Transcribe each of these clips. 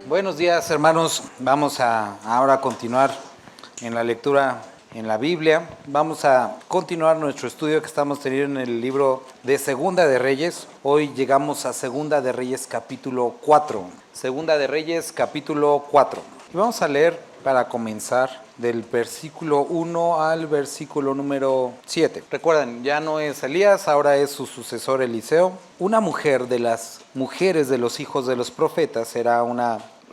Buenos días, hermanos. Vamos a ahora continuar en la lectura en la Biblia. Vamos a continuar nuestro estudio que estamos teniendo en el libro de Segunda de Reyes. Hoy llegamos a Segunda de Reyes capítulo 4. Segunda de Reyes capítulo 4. Y vamos a leer para comenzar del versículo 1 al versículo número 7. Recuerden, ya no es Elías, ahora es su sucesor Eliseo. Una mujer de las mujeres de los hijos de los profetas era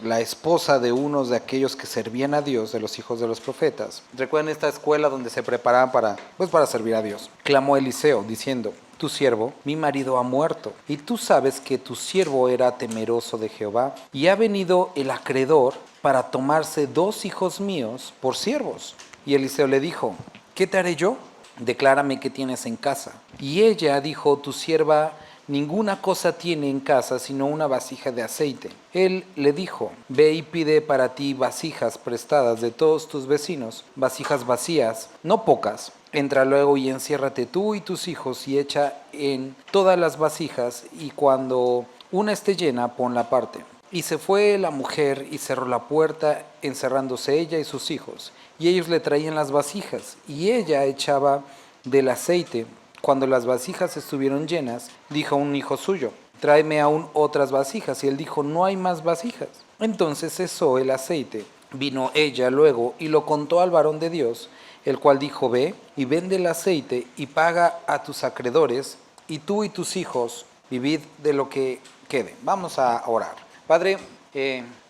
la esposa de unos de aquellos que servían a Dios, de los hijos de los profetas. Recuerden esta escuela donde se preparaban para servir a Dios. Clamó Eliseo diciendo: tu siervo, mi marido, ha muerto, y tú sabes que tu siervo era temeroso de Jehová, y ha venido el acreedor para tomarse 2 hijos míos por siervos. Y Eliseo le dijo: ¿qué te haré yo? Declárame qué tienes en casa. Y ella dijo: tu sierva ninguna cosa tiene en casa sino una vasija de aceite. Él le dijo: ve y pide para ti vasijas prestadas de todos tus vecinos, vasijas vacías, no pocas. Entra luego y enciérrate tú y tus hijos y echa en todas las vasijas, y cuando una esté llena, ponla aparte. Y se fue la mujer y cerró la puerta, encerrándose ella y sus hijos. Y ellos le traían las vasijas, y ella echaba del aceite. Cuando las vasijas estuvieron llenas, dijo a un hijo suyo: tráeme aún otras vasijas. Y él dijo: no hay más vasijas. Entonces cesó el aceite. Vino ella luego y lo contó al varón de Dios, el cual dijo: ve y vende el aceite y paga a tus acreedores, y tú y tus hijos vivid de lo que quede. Vamos a orar. Padre,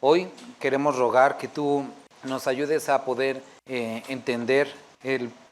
hoy queremos rogar que tú nos ayudes a poder entender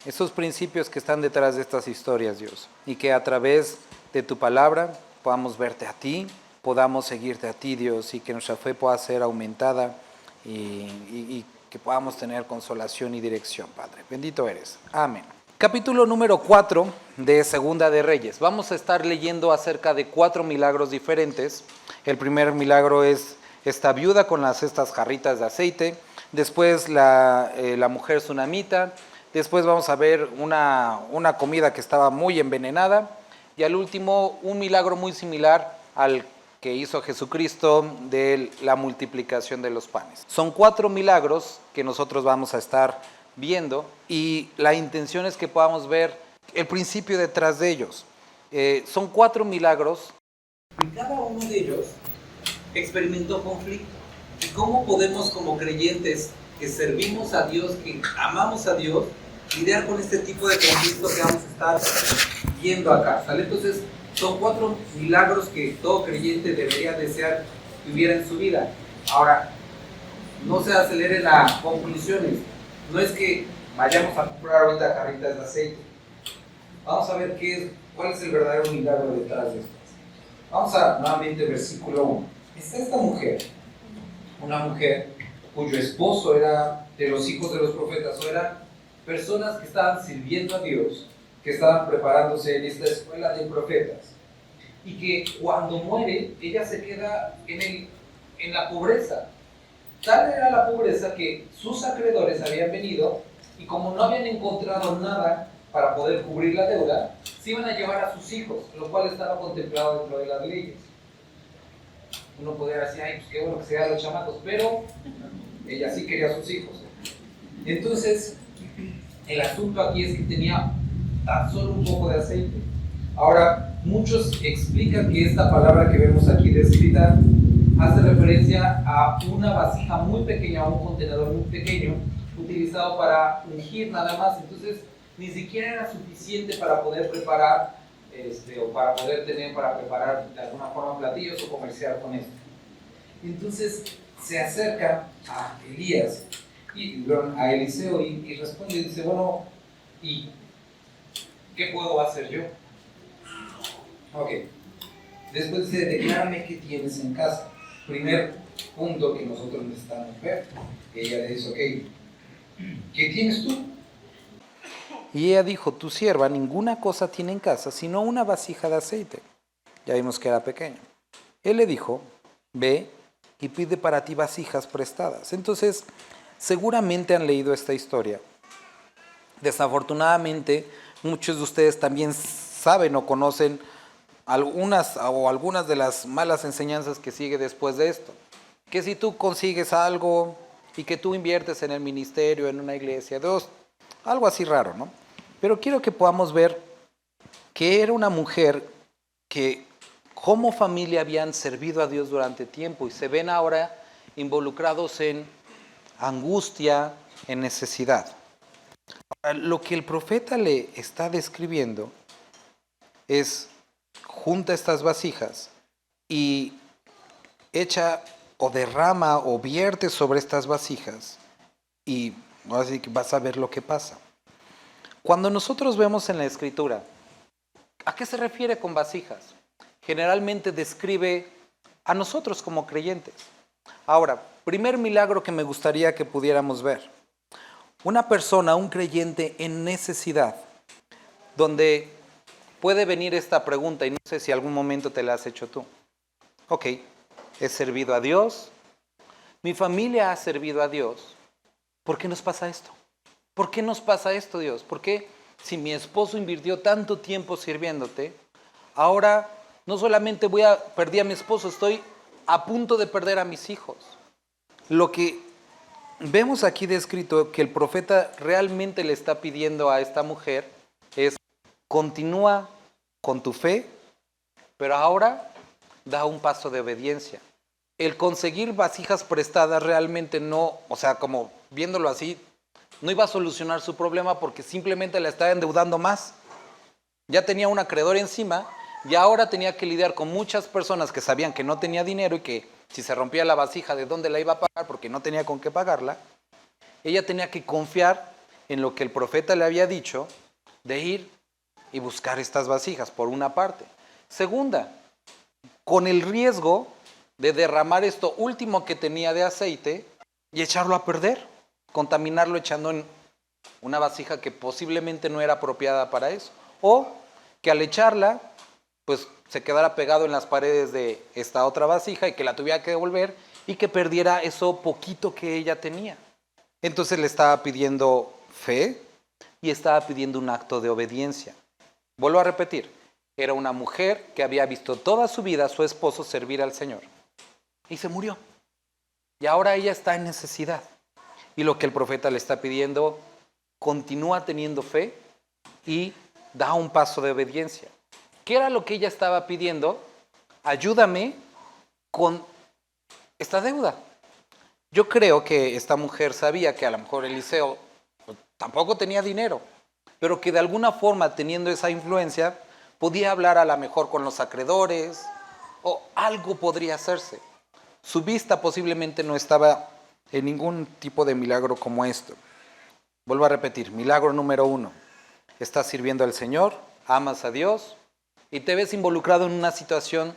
esos principios que están detrás de estas historias, Dios, y que a través de tu palabra podamos verte a ti, podamos seguirte a ti, Dios, y que nuestra fe pueda ser aumentada y que podamos tener consolación y dirección, Padre. Bendito eres. Amén. Capítulo número 4 de Segunda de Reyes. Vamos a estar leyendo acerca de 4 milagros diferentes. El primer milagro es esta viuda con estas jarritas de aceite. Después la mujer tsunamita. Después vamos a ver una comida que estaba muy envenenada. Y al último, un milagro muy similar al que hizo Jesucristo de la multiplicación de los panes. Son 4 milagros que nosotros vamos a estar viendo, y la intención es que podamos ver el principio detrás de ellos. Son 4 milagros y cada uno de ellos experimentó conflicto. ¿Y cómo podemos, como creyentes que servimos a Dios, que amamos a Dios, lidiar con este tipo de conflicto que vamos a estar viendo acá? ¿Sale? Entonces son 4 milagros que todo creyente debería desear que hubiera en su vida. Ahora, no se aceleren las conclusiones. No es que vayamos a comprar ahorita jarritas de aceite. Vamos a ver cuál es el verdadero milagro detrás de esto. Vamos a nuevamente versículo 1. Está esta mujer, una mujer cuyo esposo era de los hijos de los profetas, o eran personas que estaban sirviendo a Dios, que estaban preparándose en esta escuela de profetas, y que cuando muere, ella se queda en la pobreza. Tal era la pobreza que sus acreedores habían venido, y como no habían encontrado nada para poder cubrir la deuda, se iban a llevar a sus hijos, lo cual estaba contemplado dentro de las leyes. Uno podría decir: ay, pues qué bueno que se hagan los chamacos, pero ella sí quería a sus hijos. Entonces, el asunto aquí es que tenía tan solo un poco de aceite. Ahora, muchos explican que esta palabra que vemos aquí descrita hace referencia a una vasija muy pequeña, a un contenedor muy pequeño, utilizado para ungir nada más. Entonces, ni siquiera era suficiente para poder preparar, o para poder para preparar de alguna forma platillos o comerciar con esto. Entonces, se acerca a Elías, a Eliseo, y responde y dice: bueno, ¿y qué puedo hacer yo? Ok. Después dice: declárame qué tienes en casa. Primer punto que nosotros necesitamos ver. Ella le dice: ok, ¿qué tienes tú? Y ella dijo: tu sierva ninguna cosa tiene en casa sino una vasija de aceite. Ya vimos que era pequeño. Él le dijo: ve y pide para ti vasijas prestadas. Entonces, seguramente han leído esta historia. Desafortunadamente, muchos de ustedes también saben o conocen algunas de las malas enseñanzas que sigue después de esto. Que si tú consigues algo y que tú inviertes en el ministerio, en una iglesia, algo así raro, ¿no? Pero quiero que podamos ver que era una mujer que como familia habían servido a Dios durante tiempo y se ven ahora involucrados en angustia, en necesidad. Ahora, lo que el profeta le está describiendo es: junta estas vasijas y echa o derrama o vierte sobre estas vasijas y así que vas a ver lo que pasa. Cuando nosotros vemos en la Escritura, ¿a qué se refiere con vasijas? Generalmente describe a nosotros como creyentes. Ahora, primer milagro que me gustaría que pudiéramos ver. Una persona, un creyente en necesidad, donde puede venir esta pregunta, y no sé si algún momento te la has hecho tú. Ok, he servido a Dios, mi familia ha servido a Dios. ¿Por qué nos pasa esto? ¿Por qué nos pasa esto, Dios? ¿Por qué si mi esposo invirtió tanto tiempo sirviéndote, ahora no solamente perdí a mi esposo, estoy a punto de perder a mis hijos? Lo que vemos aquí descrito que el profeta realmente le está pidiendo a esta mujer es: continúa con tu fe, pero ahora da un paso de obediencia. El conseguir vasijas prestadas realmente no, o sea, como viéndolo así, no iba a solucionar su problema porque simplemente la estaba endeudando más. Ya tenía un acreedor encima y ahora tenía que lidiar con muchas personas que sabían que no tenía dinero y que si se rompía la vasija, ¿de dónde la iba a pagar? Porque no tenía con qué pagarla. Ella tenía que confiar en lo que el profeta le había dicho de ir y buscar estas vasijas, por una parte. Segunda, con el riesgo de derramar esto último que tenía de aceite y echarlo a perder, contaminarlo echando en una vasija que posiblemente no era apropiada para eso, o que al echarla, pues se quedara pegado en las paredes de esta otra vasija y que la tuviera que devolver y que perdiera eso poquito que ella tenía. Entonces le estaba pidiendo fe y estaba pidiendo un acto de obediencia. Vuelvo a repetir, era una mujer que había visto toda su vida a su esposo servir al Señor y se murió. Y ahora ella está en necesidad. Y lo que el profeta le está pidiendo: continúa teniendo fe y da un paso de obediencia. ¿Qué era lo que ella estaba pidiendo? Ayúdame con esta deuda. Yo creo que esta mujer sabía que a lo mejor Eliseo tampoco tenía dinero, pero que de alguna forma, teniendo esa influencia, podía hablar a lo mejor con los acreedores o algo podría hacerse. Su vista posiblemente no estaba en ningún tipo de milagro como esto. Vuelvo a repetir, milagro número 1. Estás sirviendo al Señor, amas a Dios y te ves involucrado en una situación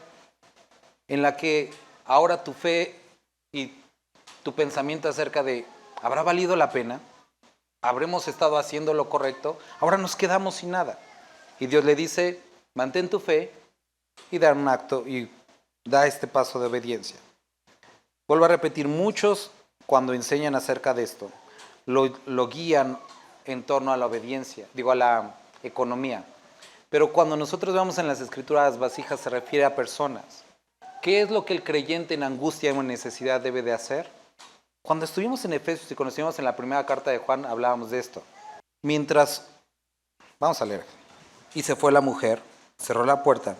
en la que ahora tu fe y tu pensamiento acerca de ¿habrá valido la pena? ¿Habremos estado haciendo lo correcto? Ahora nos quedamos sin nada. Y Dios le dice: mantén tu fe y da un acto y da este paso de obediencia. Vuelvo a repetir, muchos cuando enseñan acerca de esto lo guían en torno a la obediencia, a la economía. Pero cuando nosotros vemos en las Escrituras vasijas, se refiere a personas. ¿Qué es lo que el creyente en angustia o en necesidad debe de hacer? Cuando estuvimos en Efesios y conocimos en la primera carta de Juan, hablábamos de esto. Vamos a leer. Y se fue la mujer, cerró la puerta,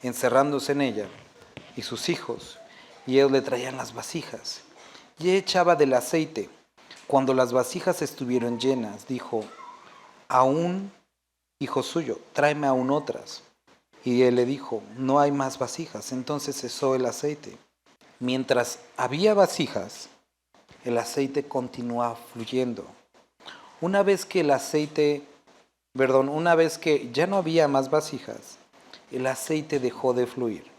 encerrándose en ella, y sus hijos, y ellos le traían las vasijas, y echaba del aceite. Cuando las vasijas estuvieron llenas, dijo a un hijo suyo: tráeme aún otras. Y él le dijo: no hay más vasijas. Entonces cesó el aceite. Mientras había vasijas, el aceite continuaba fluyendo. Una vez que ya no había más vasijas, el aceite dejó de fluir.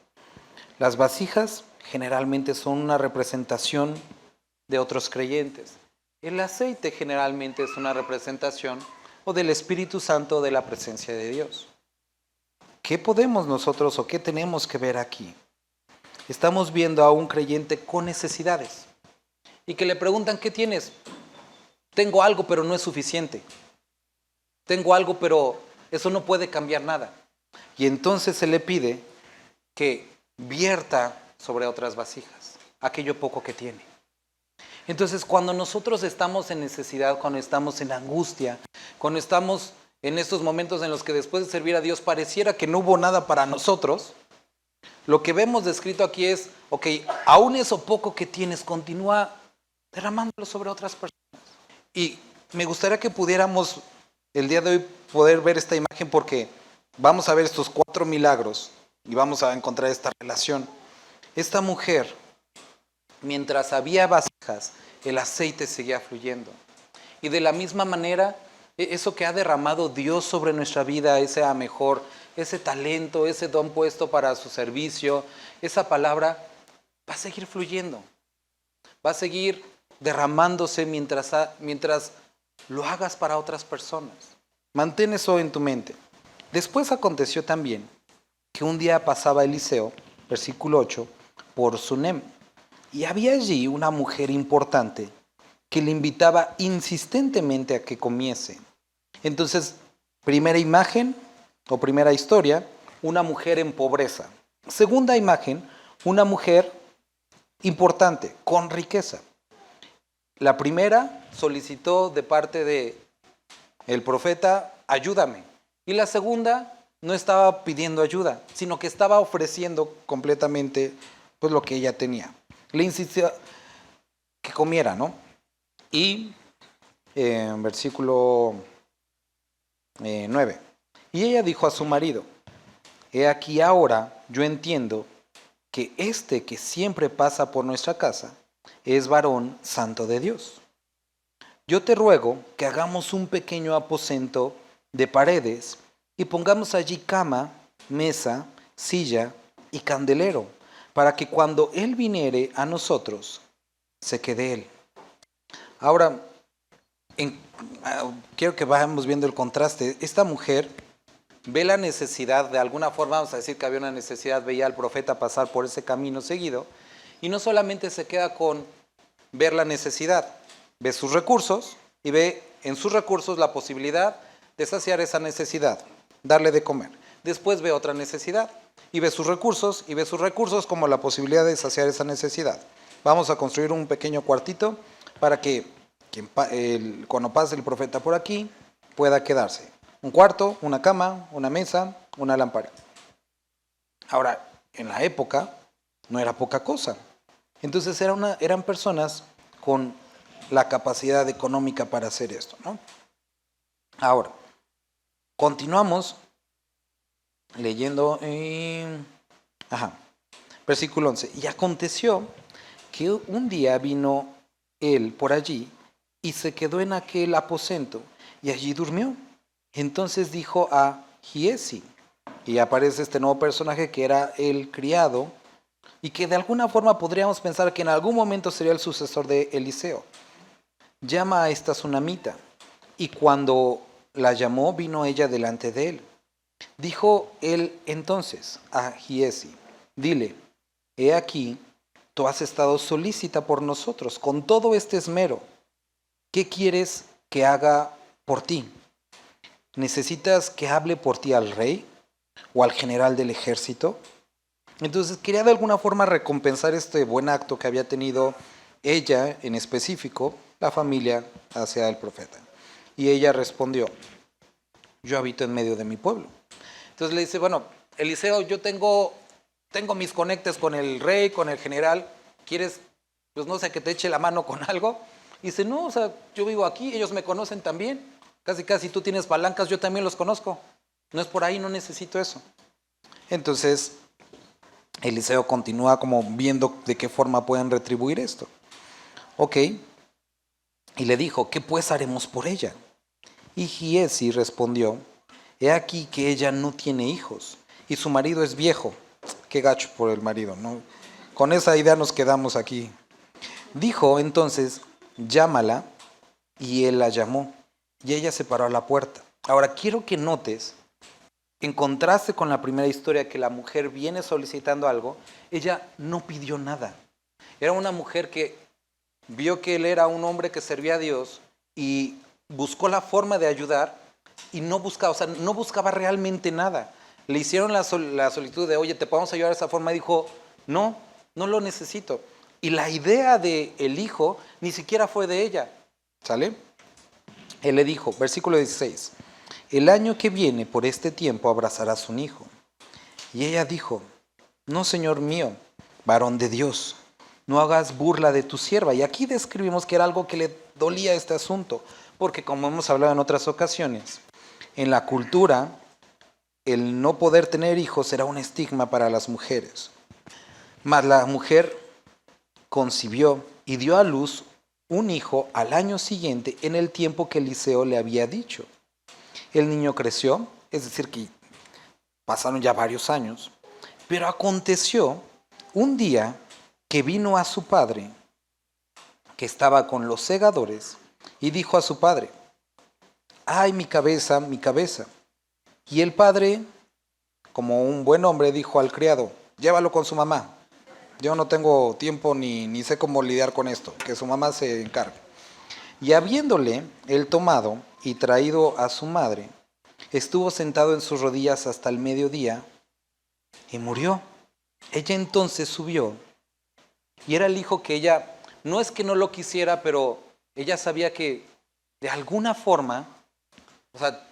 Las vasijas generalmente son una representación de otros creyentes. El aceite generalmente es una representación o del Espíritu Santo o de la presencia de Dios. ¿Qué podemos nosotros o qué tenemos que ver aquí? Estamos viendo a un creyente con necesidades y que le preguntan: ¿qué tienes? Tengo algo, pero no es suficiente. Tengo algo, pero eso no puede cambiar nada. Y entonces se le pide que vierta sobre otras vasijas aquello poco que tiene. Entonces, cuando nosotros estamos en necesidad, cuando estamos en angustia, cuando estamos en estos momentos en los que después de servir a Dios pareciera que no hubo nada para nosotros, lo que vemos descrito aquí es, ok, aún eso poco que tienes, continúa derramándolo sobre otras personas. Y me gustaría que pudiéramos el día de hoy poder ver esta imagen porque vamos a ver estos 4 milagros y vamos a encontrar esta relación. Esta mujer, mientras había vasijas, el aceite seguía fluyendo. Y de la misma manera, eso que ha derramado Dios sobre nuestra vida, ese a mejor, ese talento, ese don puesto para su servicio, esa palabra va a seguir fluyendo. Va a seguir derramándose mientras lo hagas para otras personas. Mantén eso en tu mente. Después aconteció también que un día pasaba Eliseo, versículo 8, por Sunem. Y había allí una mujer importante que le invitaba insistentemente a que comiese. Entonces, primera imagen o primera historia, una mujer en pobreza. Segunda imagen, una mujer importante, con riqueza. La primera solicitó de parte de el profeta, ayúdame. Y la segunda no estaba pidiendo ayuda, sino que estaba ofreciendo completamente pues, lo que ella tenía. Le insistía que comiera, ¿no? Y en versículo 9. Y ella dijo a su marido, he aquí ahora yo entiendo que este que siempre pasa por nuestra casa es varón santo de Dios. Yo te ruego que hagamos un pequeño aposento de paredes y pongamos allí cama, mesa, silla y candelero, para que cuando Él viniere a nosotros, se quede Él. Ahora, quiero que vayamos viendo el contraste. Esta mujer ve la necesidad, de alguna forma vamos a decir que había una necesidad, veía al profeta pasar por ese camino seguido, y no solamente se queda con ver la necesidad, ve sus recursos y ve en sus recursos la posibilidad de saciar esa necesidad, darle de comer. Después ve otra necesidad y ve sus recursos como la posibilidad de saciar esa necesidad. Vamos a construir un pequeño cuartito para que cuando pase el profeta por aquí pueda quedarse. Un cuarto, una cama, una mesa, una lámpara. Ahora, en la época no era poca cosa. Entonces eran personas con la capacidad económica para hacer esto, ¿no? Ahora, continuamos leyendo, versículo 11. Y aconteció que un día vino él por allí y se quedó en aquel aposento y allí durmió. Entonces dijo a Giesi, y aparece este nuevo personaje que era el criado y que de alguna forma podríamos pensar que en algún momento sería el sucesor de Eliseo. Llama a esta sunamita, y cuando la llamó vino ella delante de él. Dijo él entonces a Giesi, dile, he aquí, tú has estado solícita por nosotros con todo este esmero. ¿Qué quieres que haga por ti? ¿Necesitas que hable por ti al rey o al general del ejército? Entonces quería de alguna forma recompensar este buen acto que había tenido ella en específico, la familia hacia el profeta. Y ella respondió, yo habito en medio de mi pueblo. Entonces le dice, bueno, Eliseo, yo tengo mis conectes con el rey, con el general, ¿quieres, pues no sé, que te eche la mano con algo? Y dice, no, o sea, yo vivo aquí, ellos me conocen también, casi tú tienes palancas, yo también los conozco, no es por ahí, no necesito eso. Entonces, Eliseo continúa como viendo de qué forma pueden retribuir esto. Ok, y le dijo, ¿qué pues haremos por ella? Y Giesi respondió, he aquí que ella no tiene hijos, y su marido es viejo. Qué gacho por el marido, ¿no? Con esa idea nos quedamos aquí. Dijo entonces, llámala, y él la llamó, y ella se paró a la puerta. Ahora quiero que notes, en contraste con la primera historia, que la mujer viene solicitando algo, ella no pidió nada. Era una mujer que vio que él era un hombre que servía a Dios y buscó la forma de ayudar y no buscaba realmente nada. le hicieron la solicitud de, oye, ¿te podemos ayudar de esa forma? Y dijo, no, no lo necesito. Y la idea del hijo ni siquiera fue de ella, ¿sale? Él le dijo, versículo 16, el año que viene por este tiempo abrazarás un hijo. Y ella dijo, no, Señor mío, varón de Dios, no hagas burla de tu sierva. Y aquí describimos que era algo que le dolía este asunto, porque como hemos hablado en otras ocasiones, en la cultura, el no poder tener hijos era un estigma para las mujeres. Mas la mujer concibió y dio a luz un hijo al año siguiente en el tiempo que Eliseo le había dicho. El niño creció, es decir, que pasaron ya varios años, pero aconteció un día que vino a su padre, que estaba con los segadores, y dijo a su padre, ¡ay, mi cabeza, mi cabeza! Y el padre, como un buen hombre, dijo al criado, llévalo con su mamá. Yo no tengo tiempo ni sé cómo lidiar con esto, que su mamá se encargue. Y habiéndole él tomado y traído a su madre, estuvo sentado en sus rodillas hasta el mediodía y murió. Ella entonces subió y era el hijo que ella, no es que no lo quisiera, pero ella sabía que de alguna forma, o sea,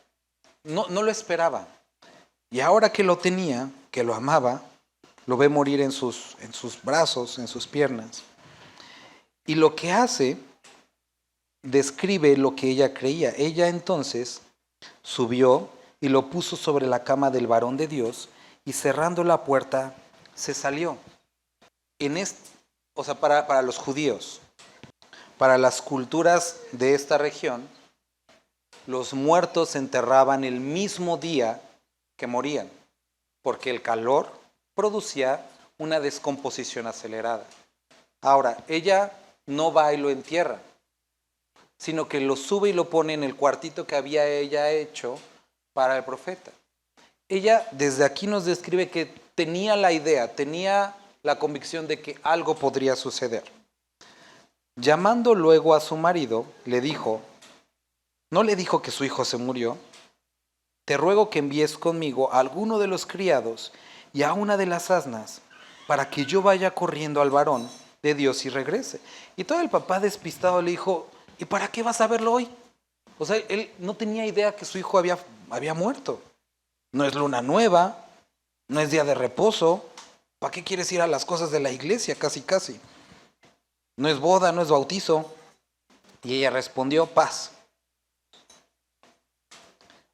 no lo esperaba. Y ahora que lo tenía, que lo amaba, lo ve morir en sus brazos, en sus piernas. Y lo que hace, describe lo que ella creía. Ella entonces subió y lo puso sobre la cama del varón de Dios y cerrando la puerta se salió. O sea, para los judíos, para las culturas de esta región, los muertos se enterraban el mismo día que morían, porque el calor producía una descomposición acelerada. Ahora, ella no va y lo entierra, sino que lo sube y lo pone en el cuartito que había ella hecho para el profeta. Ella desde aquí nos describe que tenía la idea, tenía la convicción de que algo podría suceder. Llamando luego a su marido, le dijo, no le dijo que su hijo se murió, te ruego que envíes conmigo a alguno de los criados y a una de las asnas, para que yo vaya corriendo al varón de Dios y regrese. Y todo el papá despistado le dijo, ¿y para qué vas a verlo hoy? O sea, él no tenía idea que su hijo había muerto. No es luna nueva, no es día de reposo. ¿Para qué quieres ir a las cosas de la iglesia? Casi, casi. No es boda, no es bautizo. Y ella respondió, paz.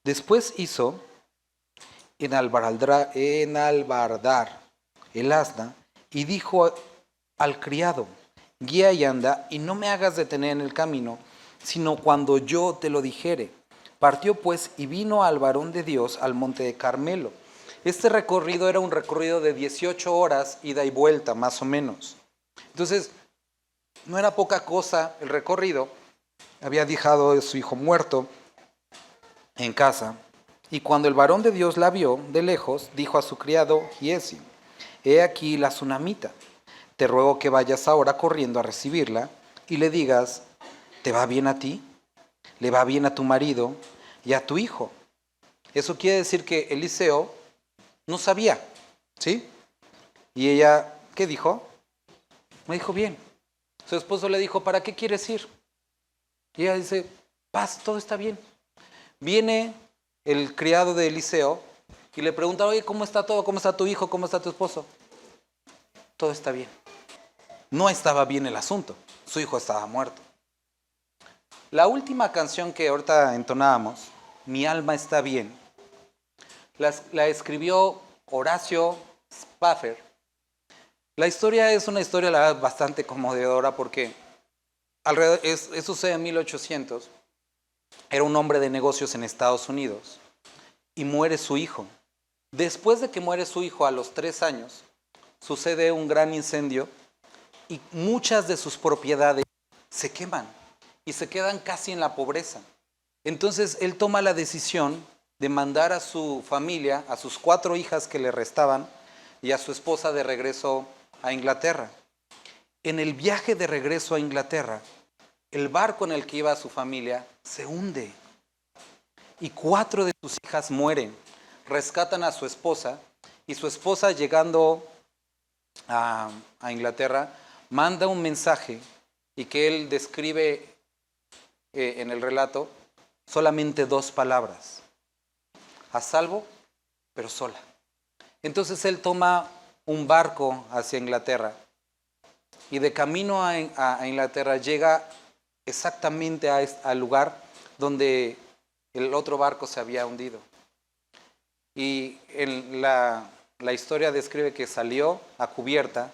Después hizo enalbardar el asna y dijo al criado, guía y anda y no me hagas detener en el camino, sino cuando yo te lo dijere. Partió pues y vino al varón de Dios al monte de Carmelo. Este recorrido era un recorrido de 18 horas, ida y vuelta, más o menos. Entonces, no era poca cosa el recorrido. Había dejado a su hijo muerto en casa. Y cuando el varón de Dios la vio de lejos, dijo a su criado Giesi, he aquí la tsunamita. Te ruego que vayas ahora corriendo a recibirla y le digas, ¿te va bien a ti? ¿Le va bien a tu marido y a tu hijo? Eso quiere decir que Eliseo no sabía, ¿sí? Y ella, ¿qué dijo? Me dijo, bien. Su esposo le dijo, ¿para qué quieres ir? Y ella dice, paz, todo está bien. Viene el criado de Eliseo y le pregunta, oye, ¿cómo está todo? ¿Cómo está tu hijo? ¿Cómo está tu esposo? Todo está bien. No estaba bien el asunto. Su hijo estaba muerto. La última canción que ahorita entonábamos, Mi alma está bien, la escribió Horacio Spaffer. La historia es una historia la verdad, bastante conmovedora porque eso sucede en 1800. Era un hombre de negocios en Estados Unidos y muere su hijo. Después de que muere su hijo a los 3 años, sucede un gran incendio y muchas de sus propiedades se queman y se quedan casi en la pobreza. Entonces él toma la decisión de mandar a su familia, a sus 4 hijas que le restaban y a su esposa de regreso a Inglaterra. En el viaje de regreso a Inglaterra, el barco en el que iba su familia se hunde y 4 de sus hijas mueren. rescatan a su esposa y su esposa, llegando a Inglaterra, manda un mensaje y que él describe en el relato solamente 2 palabras: a salvo, pero sola. Entonces él toma un barco hacia Inglaterra y de camino a Inglaterra llega exactamente al lugar donde el otro barco se había hundido. Y la historia describe que salió a cubierta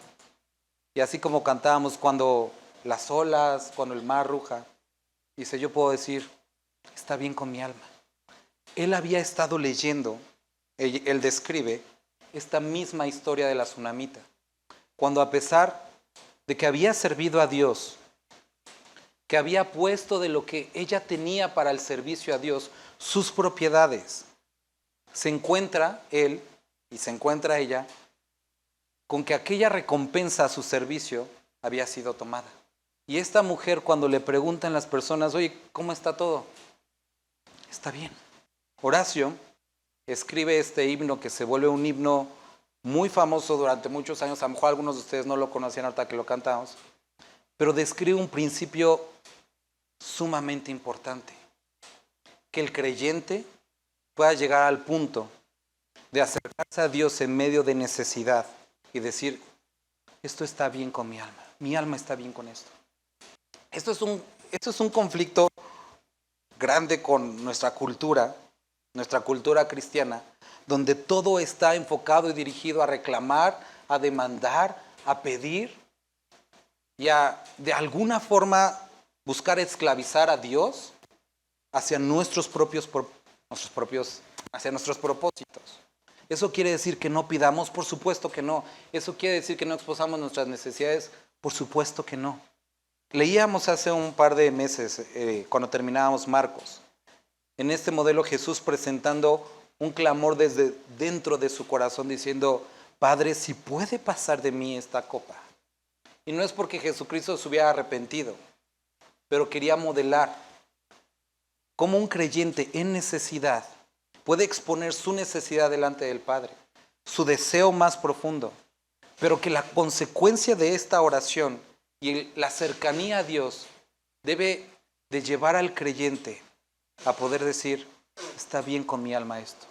y así como cantábamos cuando las olas, cuando el mar ruja, dice: yo puedo decir, está bien con mi alma. Él había estado leyendo, él describe esta misma historia de la tsunamita, cuando a pesar de que había servido a Dios, que había puesto de lo que ella tenía para el servicio a Dios, sus propiedades, se encuentra él y se encuentra ella con que aquella recompensa a su servicio había sido tomada. Y esta mujer, cuando le preguntan las personas: oye, ¿cómo está todo? Está bien. Horacio escribe este himno que se vuelve un himno muy famoso durante muchos años. A lo mejor algunos de ustedes no lo conocían ahorita que lo cantamos, pero describe un principio sumamente importante: que el creyente pueda llegar al punto de acercarse a Dios en medio de necesidad y decir: esto está bien con mi alma está bien con esto. Esto es un conflicto grande con nuestra cultura cristiana, donde todo está enfocado y dirigido a reclamar, a demandar, a pedir y a, de alguna forma, buscar esclavizar a Dios hacia nuestros propios propósitos. ¿Eso quiere decir que no pidamos? Por supuesto que no. ¿Eso quiere decir que no exposamos nuestras necesidades? Por supuesto que no. Leíamos hace un par de meses, cuando terminábamos Marcos, en este modelo Jesús presentando un clamor desde dentro de su corazón diciendo: Padre, si puede pasar de mí esta copa. Y no es porque Jesucristo se hubiera arrepentido, pero quería modelar cómo un creyente en necesidad puede exponer su necesidad delante del Padre, su deseo más profundo, pero que la consecuencia de esta oración y la cercanía a Dios debe de llevar al creyente a poder decir: está bien con mi alma esto.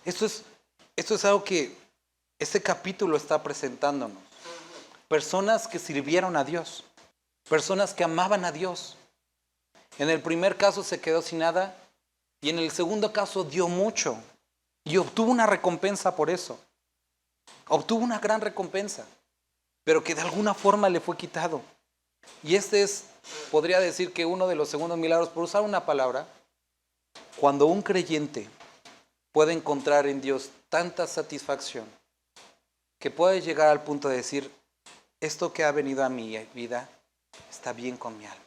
Esto es algo que este capítulo está presentándonos. Personas que sirvieron a Dios, personas que amaban a Dios. En el primer caso se quedó sin nada y en el segundo caso dio mucho y obtuvo una recompensa por eso. Obtuvo una gran recompensa, pero que de alguna forma le fue quitado. Y este es, podría decir que uno de los segundos milagros, por usar una palabra, cuando un creyente puede encontrar en Dios tanta satisfacción que puede llegar al punto de decir: esto que ha venido a mi vida está bien con mi alma.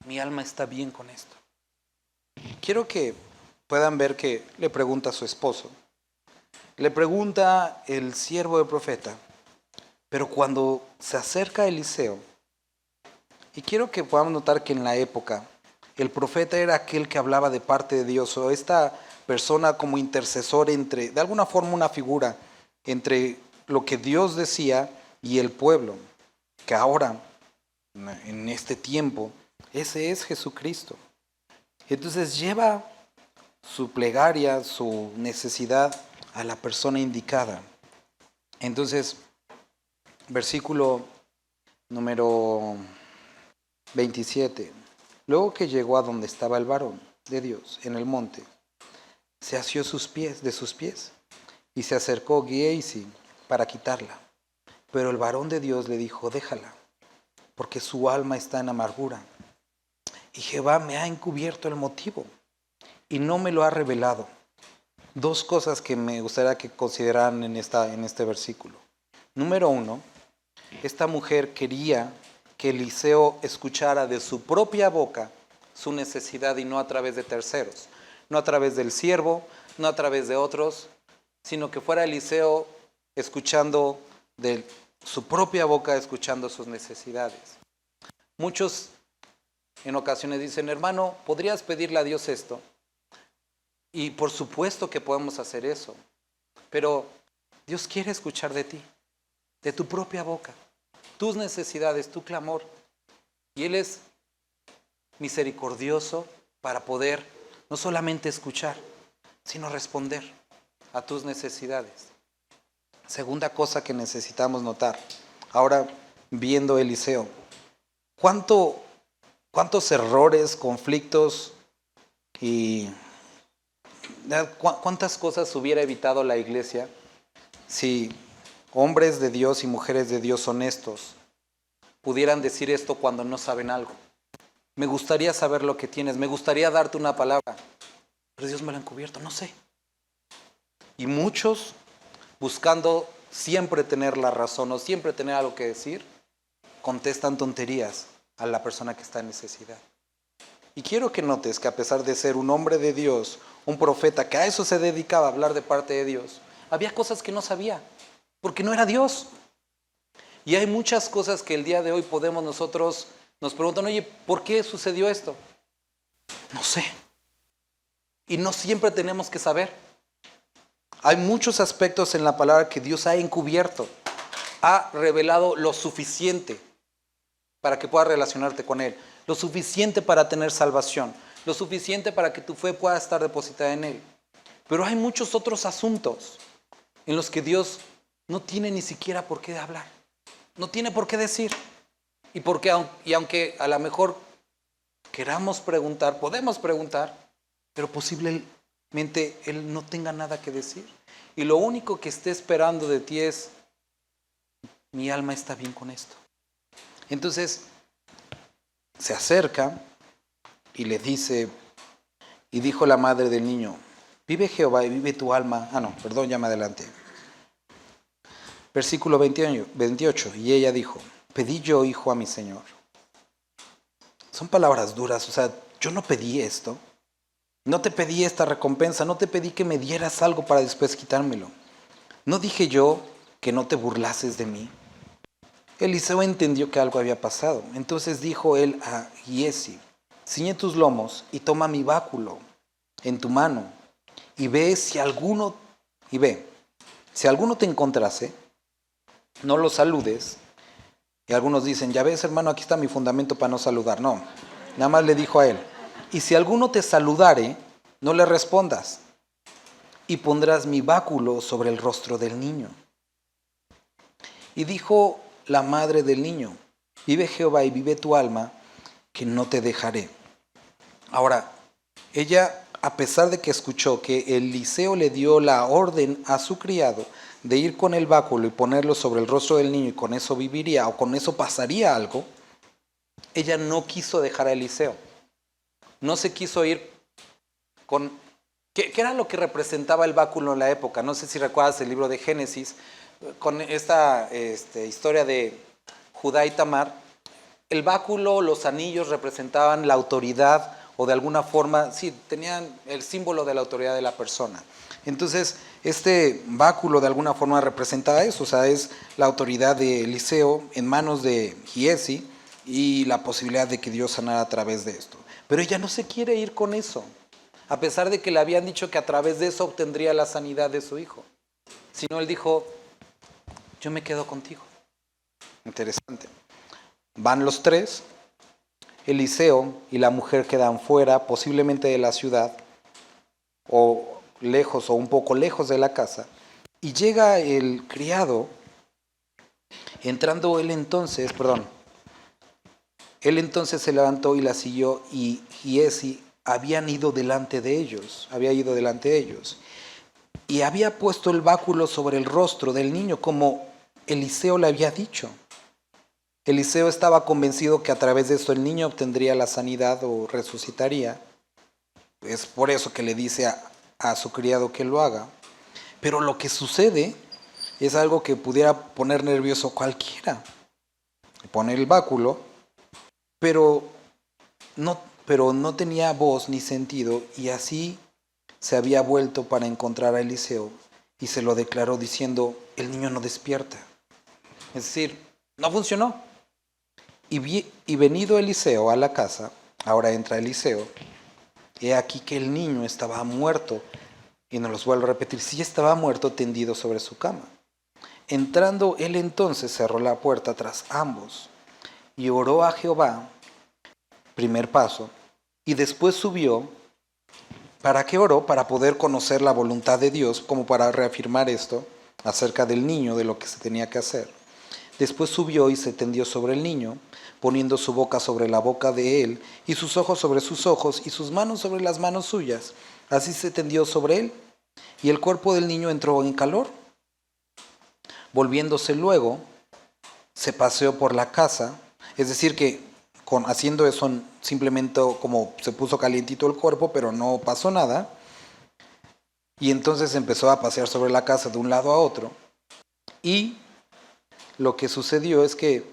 Mi alma está bien con esto. Quiero que puedan ver que le pregunta a su esposo. Le pregunta el siervo del profeta. Pero cuando se acerca a Eliseo, y quiero que podamos notar que en la época el profeta era aquel que hablaba de parte de Dios, o esta persona como intercesor entre, de alguna forma una figura entre lo que Dios decía y el pueblo, que ahora, en este tiempo, ese es Jesucristo. Entonces lleva su plegaria, su necesidad a la persona indicada. Entonces, versículo número 27. Luego que llegó a donde estaba el varón de Dios en el monte, se asió de sus pies y se acercó Giezi para quitarla. Pero el varón de Dios le dijo: déjala, porque su alma está en amargura. Y Jehová me ha encubierto el motivo y no me lo ha revelado. 2 cosas que me gustaría que consideraran en este versículo. Número 1, esta mujer quería que Eliseo escuchara de su propia boca su necesidad y no a través de terceros, no a través del siervo, no a través de otros, sino que fuera Eliseo escuchando de su propia boca, escuchando sus necesidades. Muchos en ocasiones dicen: hermano, ¿podrías pedirle a Dios esto? Y por supuesto que podemos hacer eso. Pero Dios quiere escuchar de ti, de tu propia boca, tus necesidades, tu clamor. Y Él es misericordioso para poder no solamente escuchar, sino responder a tus necesidades. Segunda cosa que necesitamos notar, ahora viendo Eliseo, ¿cuántos errores, conflictos y cuántas cosas hubiera evitado la iglesia si hombres de Dios y mujeres de Dios honestos pudieran decir esto cuando no saben algo? Me gustaría saber lo que tienes, me gustaría darte una palabra, pero Dios me lo ha encubierto, no sé. Y muchos, buscando siempre tener la razón o siempre tener algo que decir, contestan tonterías a la persona que está en necesidad. Y quiero que notes que a pesar de ser un hombre de Dios, un profeta que a eso se dedicaba, a hablar de parte de Dios, había cosas que no sabía, porque no era Dios. Y hay muchas cosas que el día de hoy podemos nosotros, nos preguntan, oye, ¿por qué sucedió esto? No sé. Y no siempre tenemos que saber. Hay muchos aspectos en la palabra que Dios ha encubierto, ha revelado lo suficiente para que puedas relacionarte con Él, lo suficiente para tener salvación, lo suficiente para que tu fe pueda estar depositada en Él. Pero hay muchos otros asuntos en los que Dios no tiene ni siquiera por qué hablar, no tiene por qué decir. Y aunque a lo mejor queramos preguntar, podemos preguntar, pero posiblemente Él no tenga nada que decir. Y lo único que esté esperando de ti es, mi alma está bien con esto. Entonces, se acerca y le dice, y dijo la madre del niño, vive Jehová y vive tu alma. Ya me adelante. Versículo 28, y ella dijo, pedí yo, hijo, a mi Señor. Son palabras duras, o sea, yo no pedí esto. No te pedí esta recompensa, no te pedí que me dieras algo para después quitármelo. ¿No dije yo que no te burlases de mí? Eliseo entendió que algo había pasado. Entonces dijo él a Giesi, ciñe tus lomos y toma mi báculo en tu mano y si alguno te encontrase, no lo saludes. Y algunos dicen, ya ves, hermano, aquí está mi fundamento para no saludar. No, nada más le dijo a él, y si alguno te saludare, no le respondas, y pondrás mi báculo sobre el rostro del niño. Y dijo la madre del niño, vive Jehová y vive tu alma, que no te dejaré. Ahora, ella, a pesar de que escuchó que Eliseo le dio la orden a su criado de ir con el báculo y ponerlo sobre el rostro del niño y con eso viviría o con eso pasaría algo, ella no quiso dejar a Eliseo. No se quiso ir con... ¿Qué era lo que representaba el báculo en la época? No sé si recuerdas el libro de Génesis, con esta historia de Judá y Tamar. El báculo, los anillos representaban la autoridad o de alguna forma, sí, tenían el símbolo de la autoridad de la persona. Entonces, este báculo de alguna forma representaba eso, o sea, es la autoridad de Eliseo en manos de Giesi y la posibilidad de que Dios sanara a través de esto. Pero ella no se quiere ir con eso, a pesar de que le habían dicho que a través de eso obtendría la sanidad de su hijo. Sino él dijo, yo me quedo contigo. Interesante. Van los tres, Eliseo y la mujer quedan fuera, posiblemente de la ciudad, o lejos o un poco lejos de la casa, y llega el criado, él entonces se levantó y la siguió, y Giesi había ido delante de ellos, y había puesto el báculo sobre el rostro del niño, como Eliseo le había dicho. Eliseo estaba convencido que a través de eso el niño obtendría la sanidad o resucitaría. Es por eso que le dice a su criado que lo haga. Pero lo que sucede es algo que pudiera poner nervioso cualquiera. Poner el báculo, pero no tenía voz ni sentido, y así se había vuelto para encontrar a Eliseo y se lo declaró diciendo, el niño no despierta. Es decir, no funcionó. Y venido Eliseo a la casa, ahora entra Eliseo, He aquí que el niño estaba muerto. Y nos los vuelvo a repetir, sí estaba muerto tendido sobre su cama. Entrando él entonces cerró la puerta tras ambos y oró a Jehová, primer paso, y después subió. ¿Para qué oró? Para poder conocer la voluntad de Dios, como para reafirmar esto acerca del niño, de lo que se tenía que hacer. Después subió y se tendió sobre el niño, poniendo su boca sobre la boca de él, y sus ojos sobre sus ojos, y sus manos sobre las manos suyas. Así se tendió sobre él, y el cuerpo del niño entró en calor. Volviéndose luego, se paseó por la casa, es decir que haciendo eso simplemente como se puso calientito el cuerpo, pero no pasó nada, y entonces empezó a pasear sobre la casa de un lado a otro, y lo que sucedió es que,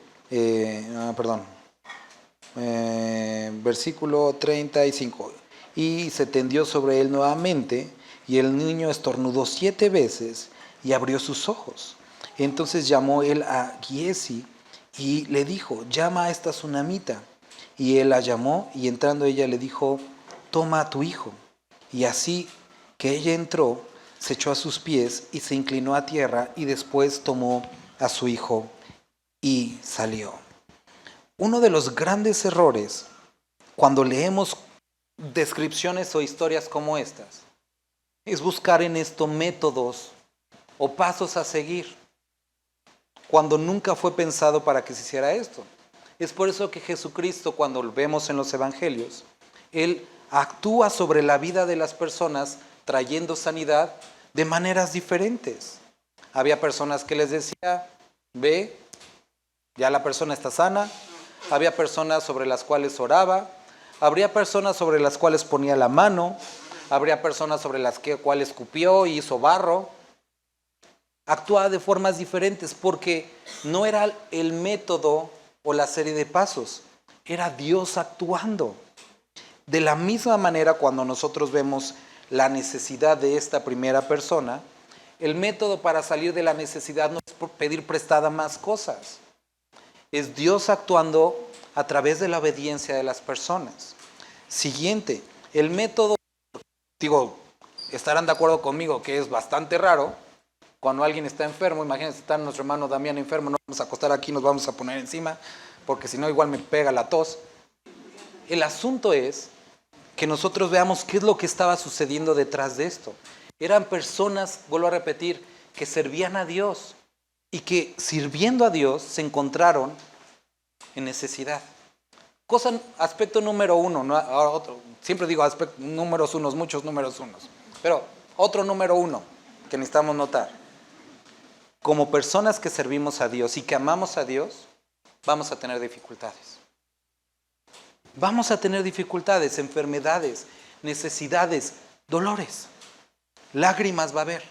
versículo 35, y se tendió sobre él nuevamente, y el niño estornudó 7 veces y abrió sus ojos. Entonces llamó él a Giesi y le dijo, llama a esta tsunamita. Y él la llamó, y entrando ella le dijo, toma a tu hijo. Y así que ella entró, se echó a sus pies y se inclinó a tierra, y después tomó a su hijo y salió. Uno de los grandes errores cuando leemos descripciones o historias como estas es buscar en esto métodos o pasos a seguir, cuando nunca fue pensado para que se hiciera esto. Es por eso que Jesucristo, cuando lo vemos en los evangelios, Él actúa sobre la vida de las personas trayendo sanidad de maneras diferentes. Había personas que les decía, ve, ya la persona está sana. Había personas sobre las cuales oraba. Habría personas sobre las cuales ponía la mano. Habría personas sobre las cuales escupió y hizo barro. Actuaba de formas diferentes porque no era el método o la serie de pasos, era Dios actuando. De la misma manera, cuando nosotros vemos la necesidad de esta primera persona, el método para salir de la necesidad no es por pedir prestada más cosas, es Dios actuando a través de la obediencia de las personas. Siguiente, el método, estarán de acuerdo conmigo que es bastante raro. Cuando alguien está enfermo, imagínense, está nuestro hermano Damián enfermo, no vamos a acostar aquí, nos vamos a poner encima, porque si no igual me pega la tos. El asunto es que nosotros veamos qué es lo que estaba sucediendo detrás de esto. Eran personas, vuelvo a repetir, que servían a Dios y que sirviendo a Dios se encontraron en necesidad. Aspecto número uno, no, otro, siempre digo números unos, muchos números unos, pero otro número uno que necesitamos notar. Como personas que servimos a Dios y que amamos a Dios, vamos a tener dificultades. Vamos a tener dificultades, enfermedades, necesidades, dolores, lágrimas va a haber.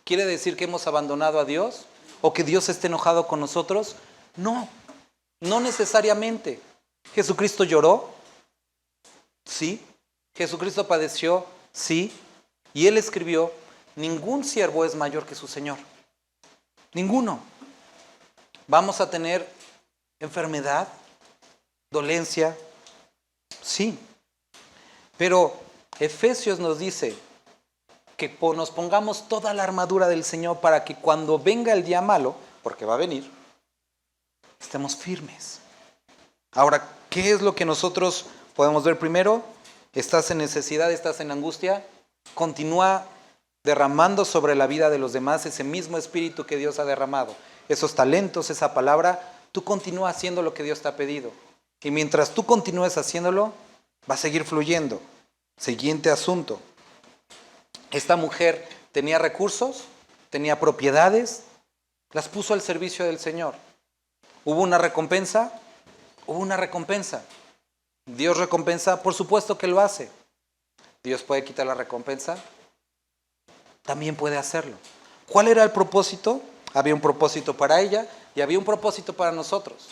¿Quiere decir que hemos abandonado a Dios? ¿O que Dios esté enojado con nosotros? No, no necesariamente. ¿Jesucristo lloró? Sí. ¿Jesucristo padeció? Sí. Y Él escribió, ningún siervo es mayor que su Señor. Ninguno. ¿Vamos a tener enfermedad? ¿Dolencia? Sí. Pero Efesios nos dice que nos pongamos toda la armadura del Señor para que cuando venga el día malo, porque va a venir, estemos firmes. Ahora, ¿qué es lo que nosotros podemos ver primero? ¿Estás en necesidad? ¿Estás en angustia? Continúa derramando sobre la vida de los demás ese mismo espíritu que Dios ha derramado. Esos talentos, esa palabra, tú continúa haciendo lo que Dios te ha pedido. Y mientras tú continúes haciéndolo, va a seguir fluyendo. Siguiente asunto. Esta mujer tenía recursos, tenía propiedades, las puso al servicio del Señor. ¿Hubo una recompensa? Hubo una recompensa. ¿Dios recompensa? Por supuesto que lo hace. ¿Dios puede quitar la recompensa? También puede hacerlo. ¿Cuál era el propósito? Había un propósito para ella y había un propósito para nosotros.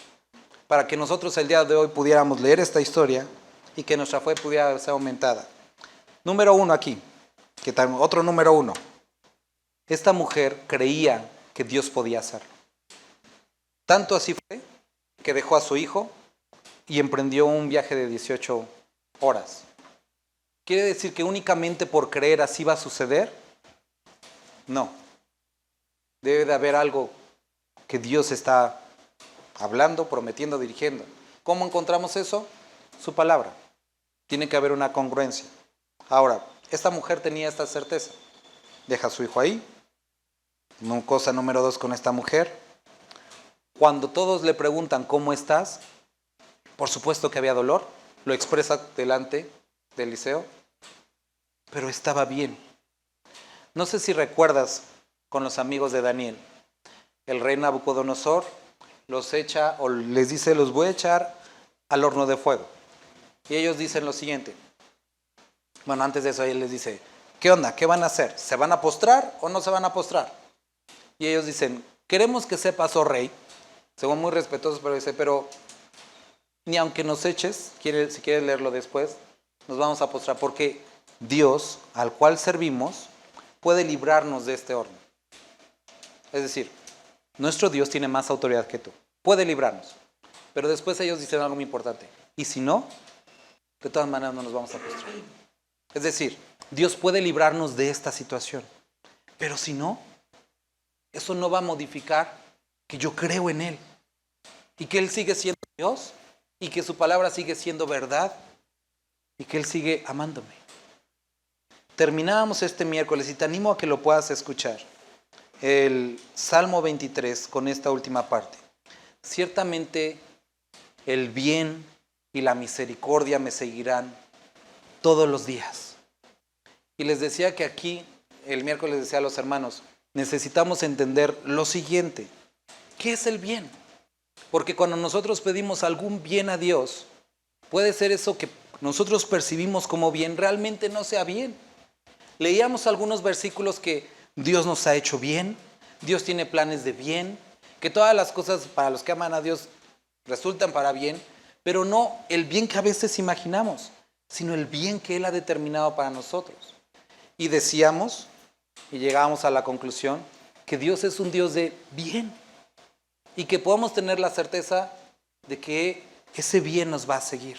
Para que nosotros el día de hoy pudiéramos leer esta historia y que nuestra fe pudiera ser aumentada. Número uno aquí, otro número uno. Esta mujer creía que Dios podía hacerlo. Tanto así fue que dejó a su hijo y emprendió un viaje de 18 horas ¿Quiere decir que únicamente por creer así va a suceder? No. Debe de haber algo que Dios está hablando, prometiendo, dirigiendo. ¿Cómo encontramos eso? Su palabra. Tiene que haber una congruencia. Ahora, esta mujer tenía esta certeza. Deja a su hijo ahí. Cosa número 2 con esta mujer. Cuando todos le preguntan ¿cómo estás? Por supuesto que había dolor. Lo expresa delante de Eliseo. Pero estaba bien. No sé si recuerdas con los amigos de Daniel. El rey Nabucodonosor los echa o les dice los voy a echar al horno de fuego. Y ellos dicen lo siguiente. Bueno, antes de eso él les dice, ¿qué onda? ¿Qué van a hacer? ¿Se van a postrar o no se van a postrar? Y ellos dicen, queremos que sepas, oh rey, según muy respetuosos, pero dice, pero ni aunque nos eches, si quieres leerlo después, nos vamos a postrar, porque Dios al cual servimos puede librarnos de este horno. Es decir, nuestro Dios tiene más autoridad que tú, puede librarnos. Pero después ellos dicen algo muy importante, y si no, de todas maneras no nos vamos a postrar. Es decir, Dios puede librarnos de esta situación, pero si no, eso no va a modificar que yo creo en Él y que Él sigue siendo Dios y que su palabra sigue siendo verdad y que Él sigue amándome. Terminábamos este miércoles y te animo a que lo puedas escuchar. El Salmo 23 con esta última parte. Ciertamente el bien y la misericordia me seguirán todos los días. Y les decía que aquí, el miércoles decía a los hermanos, necesitamos entender lo siguiente. ¿Qué es el bien? Porque cuando nosotros pedimos algún bien a Dios, puede ser eso que nosotros percibimos como bien, realmente no sea bien. Leíamos algunos versículos que Dios nos ha hecho bien, Dios tiene planes de bien, que todas las cosas para los que aman a Dios resultan para bien, pero no el bien que a veces imaginamos, sino el bien que Él ha determinado para nosotros. Y decíamos, y llegábamos a la conclusión, que Dios es un Dios de bien y que podamos tener la certeza de que ese bien nos va a seguir.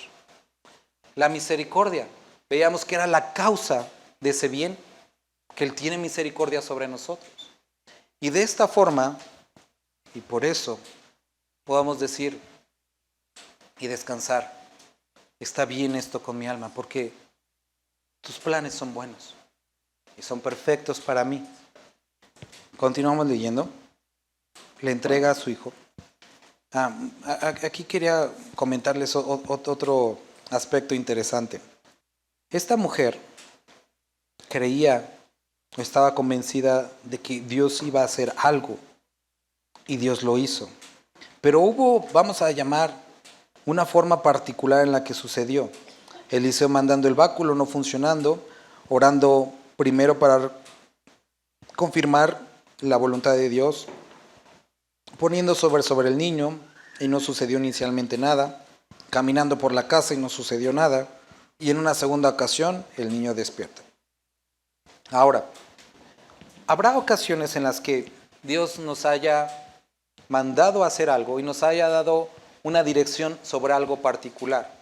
La misericordia, veíamos que era la causa de ese bien, que Él tiene misericordia sobre nosotros. Y de esta forma, y por eso, podamos decir y descansar, está bien esto con mi alma, porque tus planes son buenos y son perfectos para mí. Continuamos leyendo. Le entrega a su hijo. Aquí quería comentarles otro aspecto interesante. Esta mujer creía, estaba convencida de que Dios iba a hacer algo y Dios lo hizo. Pero hubo, vamos a llamar, una forma particular en la que sucedió. Eliseo mandando el báculo, no funcionando, orando primero para confirmar la voluntad de Dios, poniendo sobre el niño y no sucedió inicialmente nada, caminando por la casa y no sucedió nada, y en una segunda ocasión el niño despierta. Ahora, habrá ocasiones en las que Dios nos haya mandado a hacer algo y nos haya dado una dirección sobre algo particular.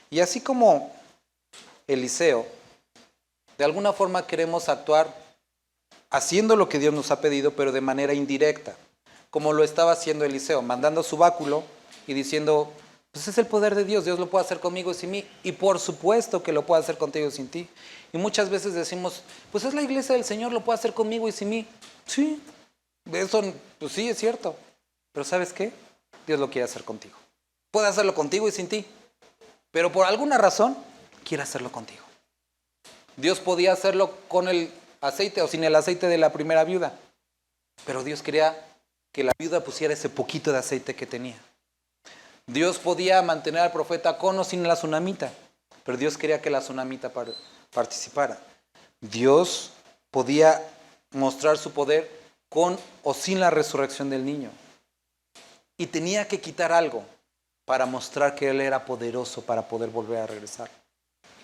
Y así como Eliseo, de alguna forma queremos actuar haciendo lo que Dios nos ha pedido, pero de manera indirecta, como lo estaba haciendo Eliseo, mandando su báculo y diciendo, pues es el poder de Dios, Dios lo puede hacer conmigo y sin mí, y por supuesto que lo puede hacer contigo y sin ti. Y muchas veces decimos, pues es la iglesia del Señor, lo puede hacer conmigo y sin mí. Sí, eso pues sí es cierto, pero ¿sabes qué? Dios lo quiere hacer contigo. Puede hacerlo contigo y sin ti, pero por alguna razón quiere hacerlo contigo. Dios podía hacerlo con el aceite o sin el aceite de la primera viuda, pero Dios quería que la viuda pusiera ese poquito de aceite que tenía. Dios podía mantener al profeta con o sin la tsunamita, pero Dios quería que la tsunamita participara. Dios podía mostrar su poder con o sin la resurrección del niño. Y tenía que quitar algo para mostrar que Él era poderoso para poder volver a regresar.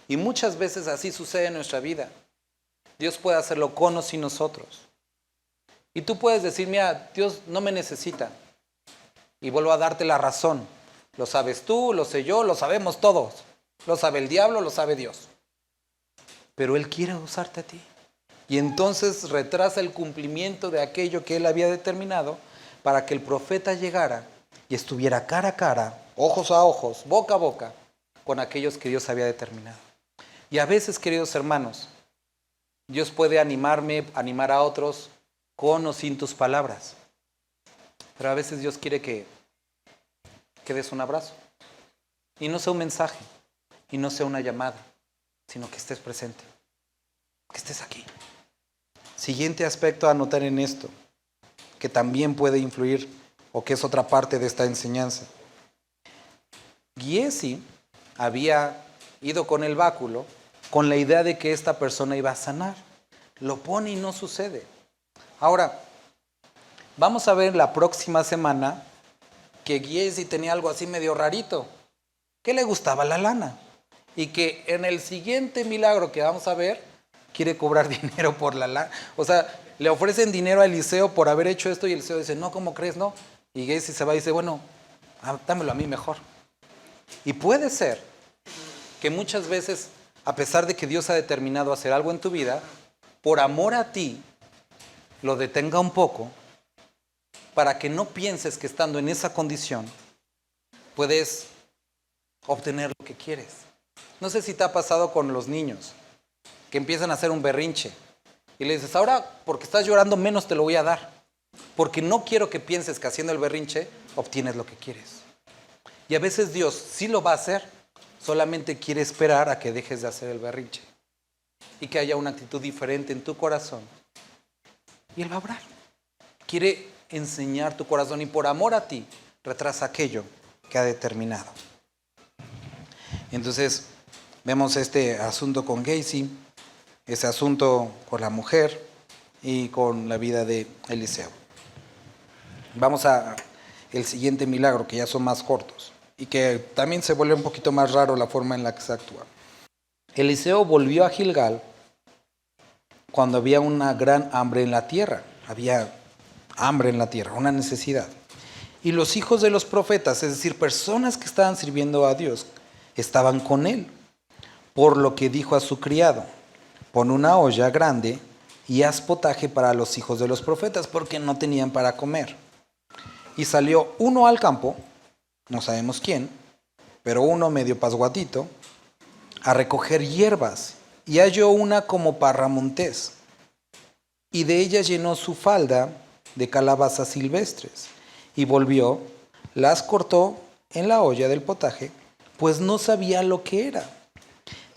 Y muchas veces así sucede en nuestra vida. Dios puede hacerlo con o sin nosotros. Y tú puedes decir, mira, Dios no me necesita. Y vuelvo a darte la razón. Lo sabes tú, lo sé yo, lo sabemos todos. Lo sabe el diablo, lo sabe Dios. pero Él quiere usarte a ti. Y entonces retrasa el cumplimiento de aquello que Él había determinado para que el profeta llegara y estuviera cara a cara, ojos a ojos, boca a boca, con aquellos que Dios había determinado. Y a veces, queridos hermanos, Dios puede animarme, animar a otros con o sin tus palabras. Pero a veces Dios quiere que des un abrazo. Y no sea un mensaje, y no sea una llamada, sino que estés presente, que estés aquí. Siguiente aspecto a notar en esto, que también puede influir, o que es otra parte de esta enseñanza. Giesi había ido con el báculo con la idea de que esta persona iba a sanar. Lo pone y no sucede. Ahora, vamos a ver la próxima semana que Giesi tenía algo así medio rarito, que le gustaba la lana, y que en el siguiente milagro que vamos a ver, quiere cobrar dinero por la lana. O sea, le ofrecen dinero a Eliseo por haber hecho esto, y Eliseo dice, no, ¿cómo crees? No. Y Giesi se va y dice, bueno, dámelo a mí mejor. Y puede ser que muchas veces, a pesar de que Dios ha determinado hacer algo en tu vida, por amor a ti, lo detenga un poco, para que no pienses que estando en esa condición, puedes obtener lo que quieres. No sé si te ha pasado con los niños, que empiezan a hacer un berrinche, y le dices, ahora porque estás llorando menos te lo voy a dar, porque no quiero que pienses que haciendo el berrinche obtienes lo que quieres. Y a veces Dios sí lo va a hacer, solamente quiere esperar a que dejes de hacer el berrinche y que haya una actitud diferente en tu corazón. Y Él va a obrar. Quiere enseñar tu corazón y por amor a ti retrasa aquello que ha determinado. Entonces vemos este asunto con Giesi, ese asunto con la mujer y con la vida de Eliseo. Vamos a el siguiente milagro, que ya son más cortos y que también se vuelve un poquito más raro la forma en la que se actúa. Eliseo volvió a Gilgal cuando había una gran hambre en la tierra. Había hambre en la tierra, una necesidad. Y los hijos de los profetas, es decir, personas que estaban sirviendo a Dios, estaban con él. Por lo que dijo a su criado, pon una olla grande y haz potaje para los hijos de los profetas, porque no tenían para comer. Y salió uno al campo, no sabemos quién, pero uno medio pasguatito, a recoger hierbas, y halló una como parramontés, y de ella llenó su falda de calabazas silvestres, y volvió, las cortó en la olla del potaje, pues no sabía lo que era.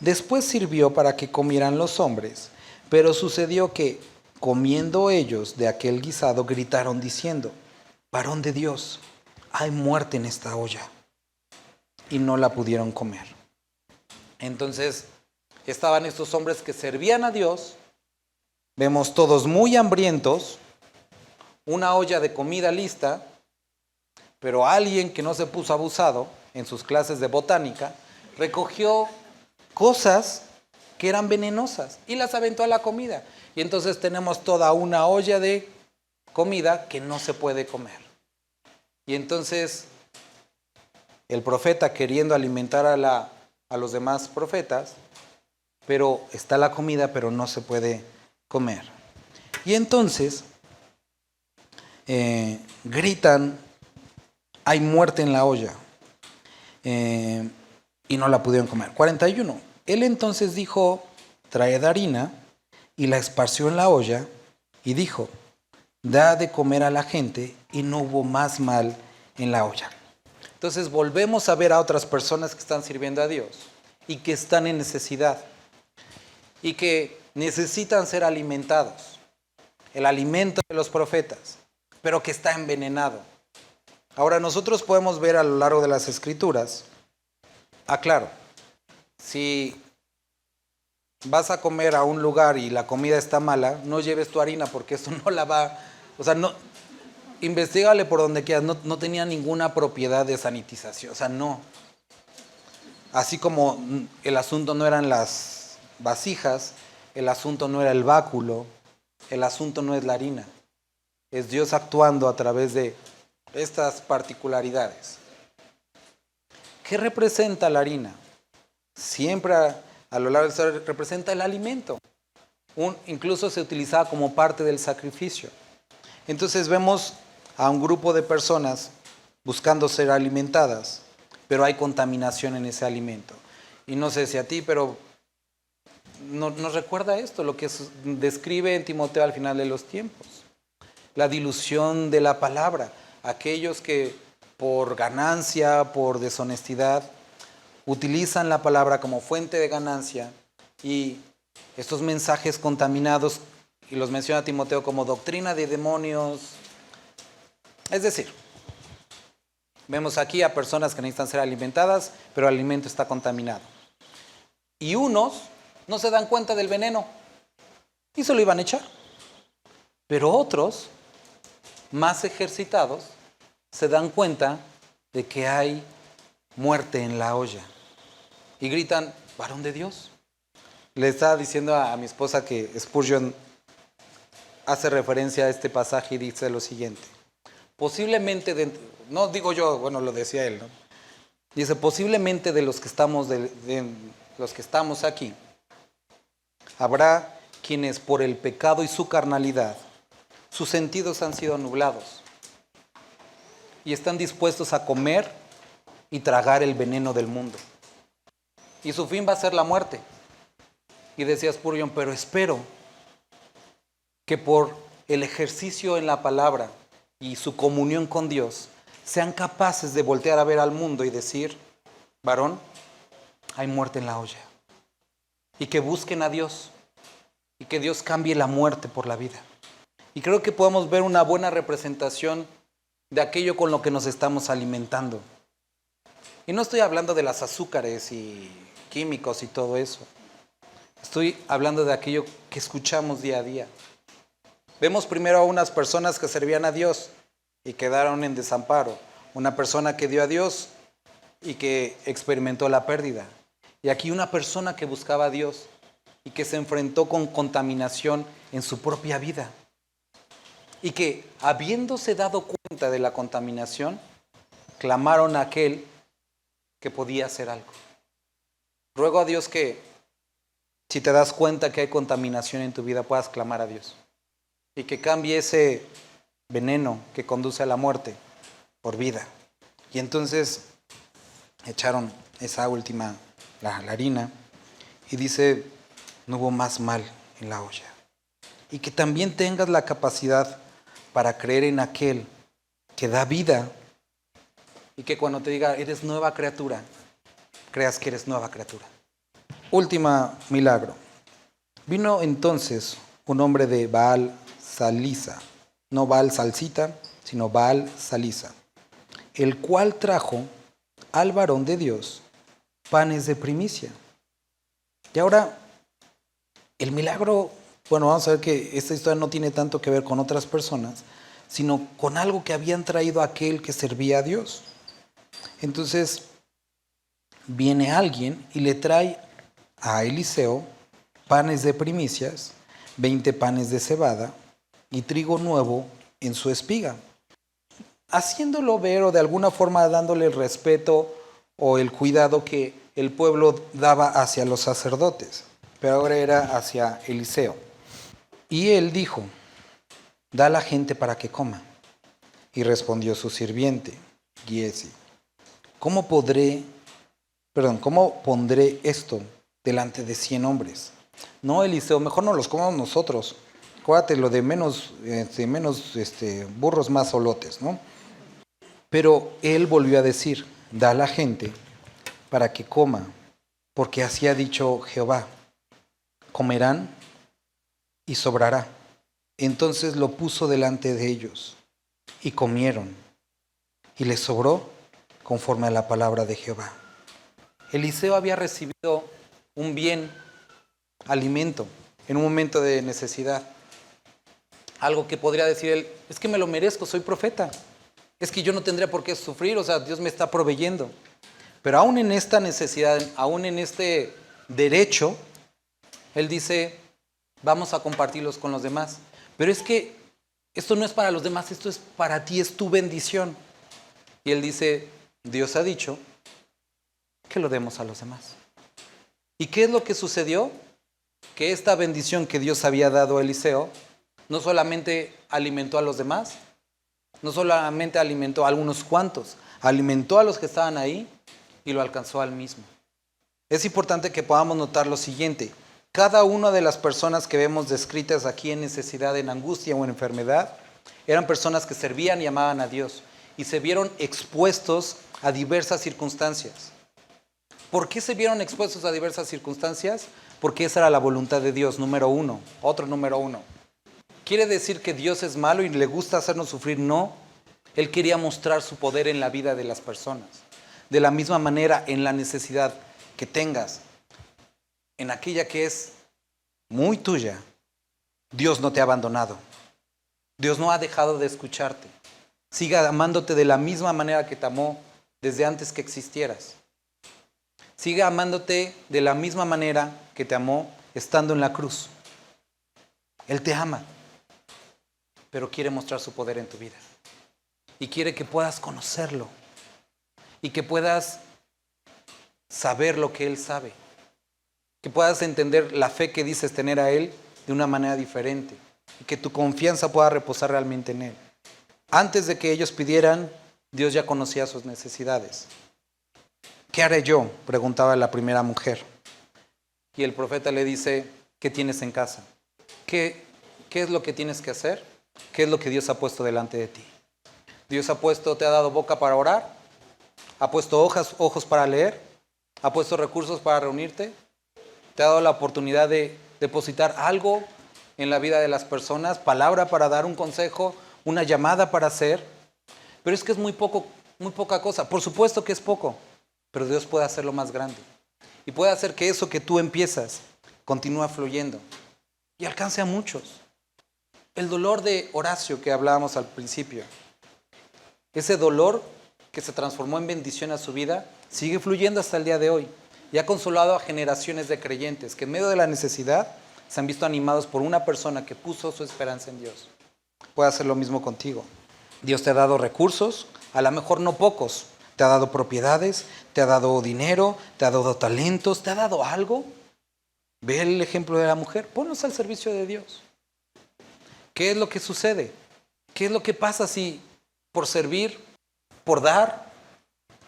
Después sirvió para que comieran los hombres, pero sucedió que, comiendo ellos de aquel guisado, gritaron diciendo, varón de Dios, hay muerte en esta olla. Y no la pudieron comer. Entonces estaban estos hombres que servían a Dios, vemos todos muy hambrientos, una olla de comida lista, pero alguien que no se puso abusado en sus clases de botánica, recogió cosas que eran venenosas y las aventó a la comida. Y entonces tenemos toda una olla de comida que no se puede comer. Y entonces el profeta, queriendo alimentar a los demás profetas, pero está la comida, pero no se puede comer. Y entonces gritan, hay muerte en la olla, y no la pudieron comer. 41. Él entonces dijo, traed harina, y la esparció en la olla, y dijo, da de comer a la gente, y no hubo más mal en la olla. Entonces volvemos a ver a otras personas que están sirviendo a Dios y que están en necesidad y que necesitan ser alimentados. El alimento de los profetas, pero que está envenenado. Ahora nosotros podemos ver a lo largo de las Escrituras, claro, si vas a comer a un lugar y la comida está mala, no lleves tu harina porque eso no la va, o sea, no, investígale por donde quieras, no tenía ninguna propiedad de sanitización, o sea, no. Así como el asunto no eran las vasijas, el asunto no era el báculo, el asunto no es la harina, es Dios actuando a través de estas particularidades. ¿Qué representa la harina? Siempre a lo largo de la historia representa el alimento. Incluso se utilizaba como parte del sacrificio. Entonces vemos a un grupo de personas buscando ser alimentadas, pero hay contaminación en ese alimento. Y no sé si a ti, pero nos recuerda esto, lo que describe en Timoteo al final de los tiempos. La dilución de la palabra. Aquellos que por ganancia, por deshonestidad, utilizan la palabra como fuente de ganancia y estos mensajes contaminados, y los menciona Timoteo como doctrina de demonios. Es decir, vemos aquí a personas que necesitan ser alimentadas, pero el alimento está contaminado. Y unos no se dan cuenta del veneno y se lo iban a echar. Pero otros, más ejercitados, se dan cuenta de que hay muerte en la olla. Y gritan, varón de Dios. Le estaba diciendo a mi esposa que Spurgeon hace referencia a este pasaje y dice lo siguiente. Posiblemente, no digo yo, bueno, lo decía él, ¿no? Dice, posiblemente de los que estamos, los que estamos aquí, habrá quienes por el pecado y su carnalidad, sus sentidos han sido nublados y están dispuestos a comer y tragar el veneno del mundo. Y su fin va a ser la muerte. Y decía Spurgeon, pero espero que por el ejercicio en la palabra y su comunión con Dios, sean capaces de voltear a ver al mundo y decir, varón, hay muerte en la olla. Y que busquen a Dios y que Dios cambie la muerte por la vida. Y creo que podemos ver una buena representación de aquello con lo que nos estamos alimentando. Y no estoy hablando de las azúcares y químicos y todo eso. Estoy hablando de aquello que escuchamos día a día. Vemos primero a unas personas que servían a Dios y quedaron en desamparo. Una persona que dio a Dios y que experimentó la pérdida. Y aquí una persona que buscaba a Dios y que se enfrentó con contaminación en su propia vida. Y que, habiéndose dado cuenta de la contaminación, clamaron a aquel que podía hacer algo. Ruego a Dios que, si te das cuenta que hay contaminación en tu vida, puedas clamar a Dios. Y que cambie ese veneno que conduce a la muerte por vida. Y entonces echaron esa última, la harina, y dice, no hubo más mal en la olla. Y que también tengas la capacidad para creer en aquel que da vida y que cuando te diga, eres nueva criatura, creas que eres nueva criatura. Última milagro. Vino entonces un hombre de Baal Salisa, no Baal Salsita, sino Baal Salisa, el cual trajo al varón de Dios panes de primicia. Y ahora, el milagro, bueno, vamos a ver que esta historia no tiene tanto que ver con otras personas, sino con algo que habían traído aquel que servía a Dios. Entonces, viene alguien y le trae a Eliseo panes de primicias, 20 panes de cebada y trigo nuevo en su espiga, haciéndolo ver o de alguna forma dándole el respeto o el cuidado que el pueblo daba hacia los sacerdotes, pero ahora era hacia Eliseo. Y él dijo, da a la gente para que coma. Y respondió su sirviente, Giezi, ¿cómo pondré esto delante de 100 hombres? No, Eliseo, mejor no los comamos nosotros. Acuérdate lo de menos burros, más solotes, ¿no? Pero él volvió a decir, da a la gente para que coma, porque así ha dicho Jehová, comerán y sobrará. Entonces lo puso delante de ellos y comieron, y les sobró conforme a la palabra de Jehová. Eliseo había recibido un bien, alimento, en un momento de necesidad. Algo que podría decir él, es que me lo merezco, soy profeta. Es que yo no tendría por qué sufrir, o sea, Dios me está proveyendo. Pero aún en esta necesidad, aún en este derecho, él dice, vamos a compartirlos con los demás. Pero es que esto no es para los demás, esto es para ti, es tu bendición. Y él dice, Dios ha dicho que lo demos a los demás. ¿Y qué es lo que sucedió? Que esta bendición que Dios había dado a Eliseo no solamente alimentó a los demás, no solamente alimentó a algunos cuantos, alimentó a los que estaban ahí y lo alcanzó al mismo. Es importante que podamos notar lo siguiente: cada una de las personas que vemos descritas aquí en necesidad, en angustia o en enfermedad, eran personas que servían y amaban a Dios y se vieron expuestos a diversas circunstancias. ¿Por qué se vieron expuestos a diversas circunstancias? Porque esa era la voluntad de Dios, número uno. Otro número uno. ¿Quiere decir que Dios es malo y le gusta hacernos sufrir? No. Él quería mostrar su poder en la vida de las personas. De la misma manera, en la necesidad que tengas, en aquella que es muy tuya, Dios no te ha abandonado. Dios no ha dejado de escucharte. Siga amándote de la misma manera que te amó desde antes que existieras. Sigue amándote de la misma manera que te amó estando en la cruz. Él te ama, pero quiere mostrar su poder en tu vida. Y quiere que puedas conocerlo. Y que puedas saber lo que Él sabe. Que puedas entender la fe que dices tener a Él de una manera diferente. Y que tu confianza pueda reposar realmente en Él. Antes de que ellos pidieran, Dios ya conocía sus necesidades. ¿Qué haré yo?, preguntaba la primera mujer. Y el profeta le dice: ¿qué tienes en casa? ¿Qué es lo que tienes que hacer? ¿Qué es lo que Dios ha puesto delante de ti? Dios te ha dado boca para orar, ha puesto ojos para leer, ha puesto recursos para reunirte, te ha dado la oportunidad de depositar algo en la vida de las personas, palabra para dar un consejo, una llamada para hacer. Pero es que es muy poca cosa. Por supuesto que es poco, pero Dios puede hacerlo más grande. Y puede hacer que eso que tú empiezas continúe fluyendo y alcance a muchos. El dolor de Horacio que hablábamos al principio, ese dolor que se transformó en bendición a su vida, sigue fluyendo hasta el día de hoy. Y ha consolado a generaciones de creyentes que en medio de la necesidad se han visto animados por una persona que puso su esperanza en Dios. Puede hacer lo mismo contigo. Dios te ha dado recursos, a lo mejor no pocos. Te ha dado propiedades, te ha dado dinero, te ha dado talentos, te ha dado algo. Ve el ejemplo de la mujer, ponlos al servicio de Dios. ¿Qué es lo que sucede? ¿Qué es lo que pasa si por servir, por dar,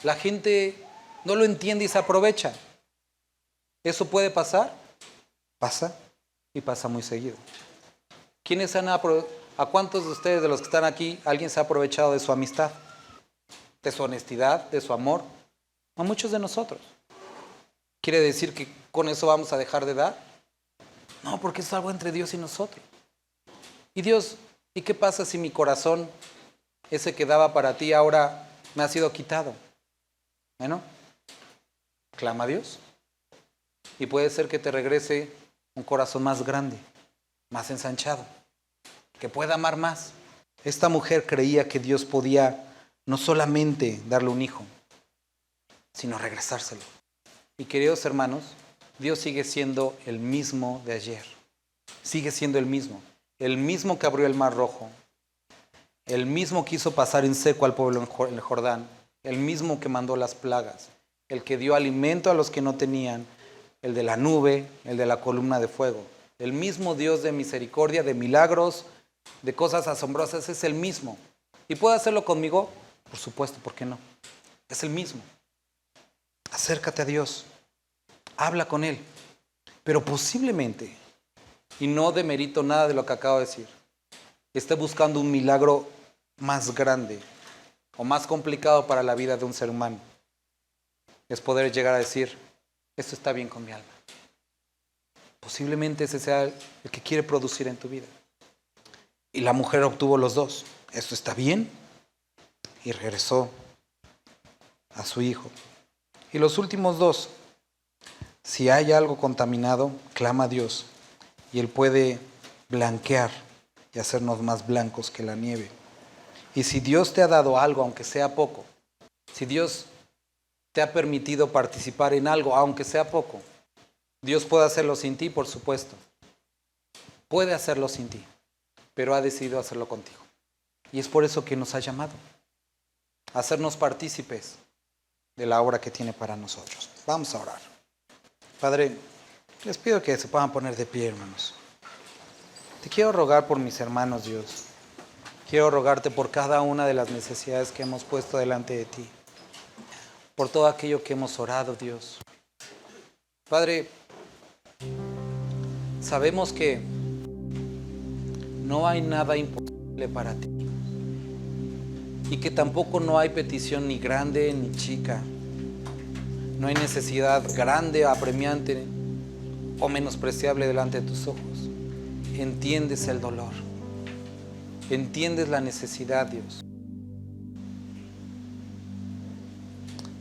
la gente no lo entiende y se aprovecha? ¿Eso puede pasar? Pasa, y pasa muy seguido. ¿A cuántos de ustedes, de los que están aquí, alguien se ha aprovechado de su amistad, de su honestidad, de su amor? A muchos de nosotros. ¿Quiere decir que con eso vamos a dejar de dar? No, porque es algo entre Dios y nosotros. Y Dios, ¿y qué pasa si mi corazón, ese que daba para ti, ahora me ha sido quitado? Bueno, clama a Dios. Y puede ser que te regrese un corazón más grande, más ensanchado, que pueda amar más. Esta mujer creía que Dios podía no solamente darle un hijo, sino regresárselo. Y queridos hermanos, Dios sigue siendo el mismo de ayer. Sigue siendo el mismo que abrió el Mar Rojo, el mismo que hizo pasar en seco al pueblo en el Jordán, el mismo que mandó las plagas, el que dio alimento a los que no tenían, el de la nube, el de la columna de fuego. El mismo Dios de misericordia, de milagros, de cosas asombrosas, es el mismo. ¿Y puede hacerlo conmigo? Por supuesto, ¿por qué no? Es el mismo. Acércate a Dios, habla con Él, pero posiblemente, y no demerito nada de lo que acabo de decir, esté buscando un milagro más grande o más complicado para la vida de un ser humano. Es poder llegar a decir: esto está bien con mi alma. Posiblemente ese sea el que quiere producir en tu vida. Y la mujer obtuvo los dos. Esto está bien. Y regresó a su hijo. Y los últimos dos: si hay algo contaminado, clama a Dios y Él puede blanquear y hacernos más blancos que la nieve. Y si Dios te ha dado algo, aunque sea poco, si Dios te ha permitido participar en algo, aunque sea poco, Dios puede hacerlo sin ti, por supuesto. Puede hacerlo sin ti, pero ha decidido hacerlo contigo. Y es por eso que nos ha llamado a hacernos partícipes de la obra que tiene para nosotros. Vamos a orar. Padre, les pido que se puedan poner de pie, hermanos. Te quiero rogar por mis hermanos, Dios. Quiero rogarte por cada una de las necesidades que hemos puesto delante de ti. Por todo aquello que hemos orado, Dios. Padre, sabemos que no hay nada imposible para ti. Y que tampoco no hay petición ni grande ni chica. No hay necesidad grande, apremiante o menospreciable delante de tus ojos. Entiendes el dolor. Entiendes la necesidad, Dios.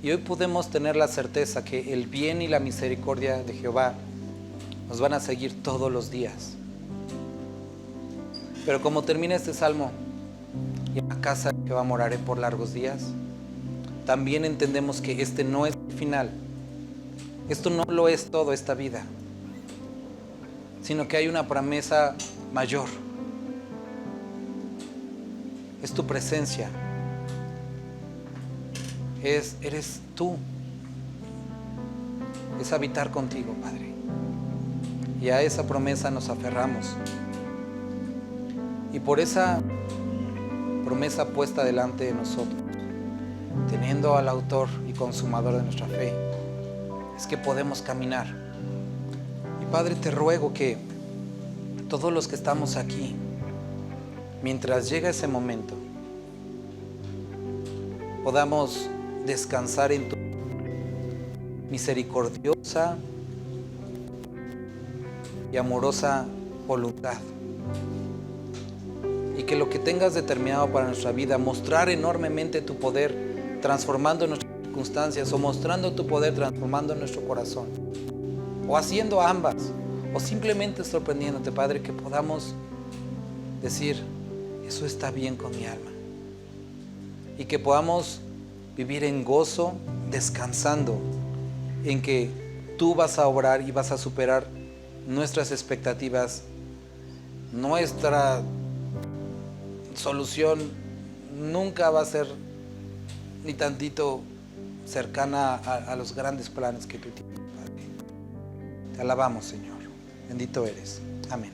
Y hoy podemos tener la certeza que el bien y la misericordia de Jehová nos van a seguir todos los días. Pero como termina este salmo, y en la casa de Jehová moraré por largos días, también entendemos que este no es el final. Esto no lo es todo esta vida, sino que hay una promesa mayor. Es tu presencia. Eres tú. Es habitar contigo, Padre. Y a esa promesa nos aferramos. Y por esa promesa puesta delante de nosotros, teniendo al autor y consumador de nuestra fe, es que podemos caminar. Y Padre, te ruego que todos los que estamos aquí, mientras llega ese momento, podamos descansar en tu misericordiosa y amorosa voluntad. Y que lo que tengas determinado para nuestra vida, mostrar enormemente tu poder transformando nuestras circunstancias, o mostrando tu poder transformando nuestro corazón, o haciendo ambas, o simplemente sorprendiéndote, Padre, que podamos decir, eso está bien con mi alma. Y que podamos vivir en gozo, descansando en que tú vas a obrar y vas a superar nuestras expectativas. Nuestra solución nunca va a ser ni tantito cercana a los grandes planes que tú tienes, Padre. Te alabamos, Señor. Bendito eres. Amén.